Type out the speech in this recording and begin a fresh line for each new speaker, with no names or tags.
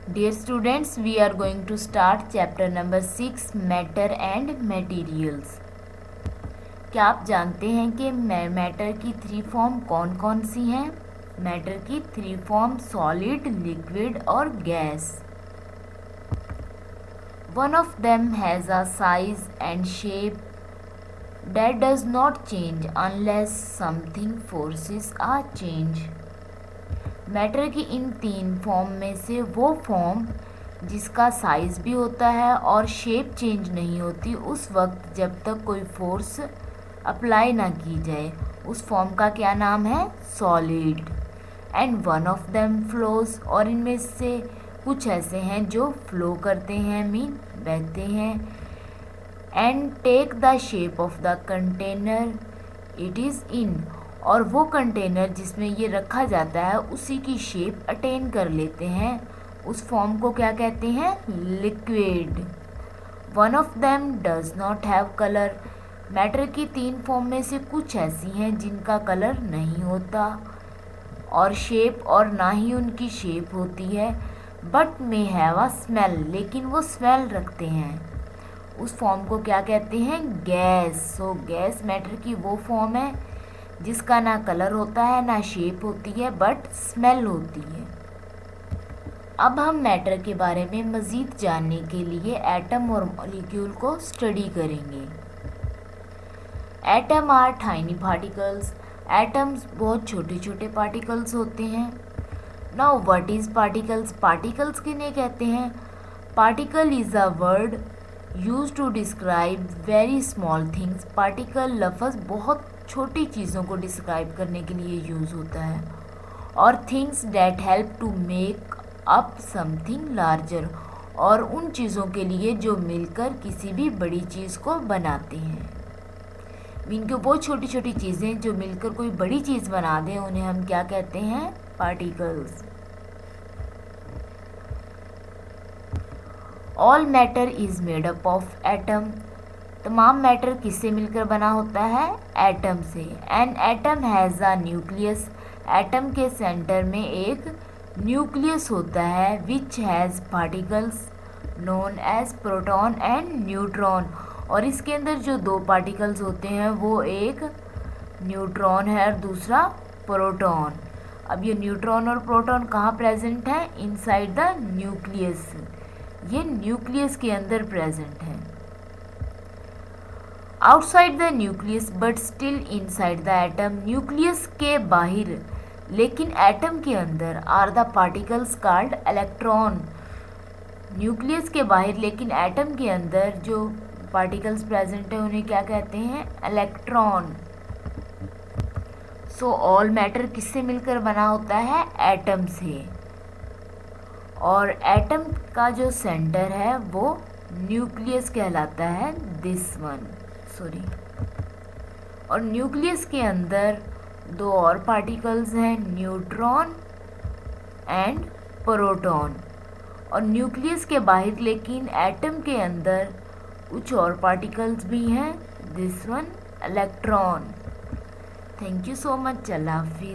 Dear students, we are going to start chapter number 6 Matter and Materials. क्या आप जानते हैं कि मैटर की 3 फॉर्म कौन कौन सी हैं? मैटर की 3 फॉर्म सॉलिड, लिक्विड और gas. One of them has a size and shape that does not change unless something forces a change. Matter की इन 3 फॉर्म में से वो फॉर्म जिसका साइज़ भी होता है और शेप चेंज नहीं होती उस वक्त जब तक कोई फोर्स अप्लाई ना की जाए, उस फॉर्म का क्या नाम है? Solid. And one of them flows, और इनमें से कुछ ऐसे हैं जो फ्लो करते हैं, मीन बहते हैं. And take the shape of the container it is in, और वो कंटेनर जिसमें ये रखा जाता है उसी की शेप अटेन कर लेते हैं, उस फॉर्म को क्या कहते हैं? Liquid. One of them does not have colour. Matter की 3 फॉर्म में से कुछ ऐसी हैं जिनका कलर नहीं होता और शेप, और ना ही उनकी शेप होती है. But may have a smell, लेकिन वो स्मेल रखते हैं. उस फॉर्म को क्या कहते हैं? गैस. सो गैस मैटर की वो फॉर्म है जिसका ना कलर होता है, ना शेप होती है, बट स्मेल होती है. अब हम मैटर के बारे में मज़ीद जानने के लिए एटम और मॉलिक्यूल को स्टडी करेंगे. Atom are tiny particles. Atoms बहुत छोटे छोटे पार्टिकल्स होते हैं. Now what is particles? Particles किन्हें कहते हैं? Particle is a word use to describe very small things. Particle लफ्ज़ बहुत छोटी चीज़ों को डिस्क्राइब करने के लिए यूज़ होता है. और things that help to make up something larger, और उन चीज़ों के लिए जो मिलकर किसी भी बड़ी चीज़ को बनाते हैं. मीन के वो छोटी छोटी चीज़ें जो मिलकर कोई बड़ी चीज़ बना दें उन्हें हम क्या कहते हैं? Particles. All matter is made up of atom. तमाम मैटर किससे मिलकर बना होता है? एटम से. An atom has a nucleus. Atom के सेंटर में एक न्यूक्लियस होता है which has particles known as proton and neutron, और इसके अंदर जो 2 पार्टिकल्स होते हैं वो एक न्यूट्रॉन है और दूसरा प्रोटॉन. अब ये न्यूट्रॉन और प्रोटॉन कहाँ प्रेजेंट है? Inside the nucleus. ये न्यूक्लियस के अंदर प्रेजेंट है. Outside the nucleus but still inside the atom. Nucleus के बाहर लेकिन एटम के अंदर are the particles called electron. Nucleus के बाहर लेकिन एटम के अंदर जो पार्टिकल्स प्रेजेंट है उन्हें क्या कहते हैं? इलेक्ट्रॉन. सो ऑल मैटर किससे मिलकर बना होता है? एटम से. और एटम का जो सेंटर है वो न्यूक्लियस कहलाता है, दिस वन, सॉरी. और न्यूक्लियस के अंदर 2 और पार्टिकल्स हैं, न्यूट्रॉन एंड प्रोटॉन. और न्यूक्लियस के बाहर लेकिन एटम के अंदर कुछ और पार्टिकल्स भी हैं, this one, electron. Thank you so much. अल्लाह हाफिज़.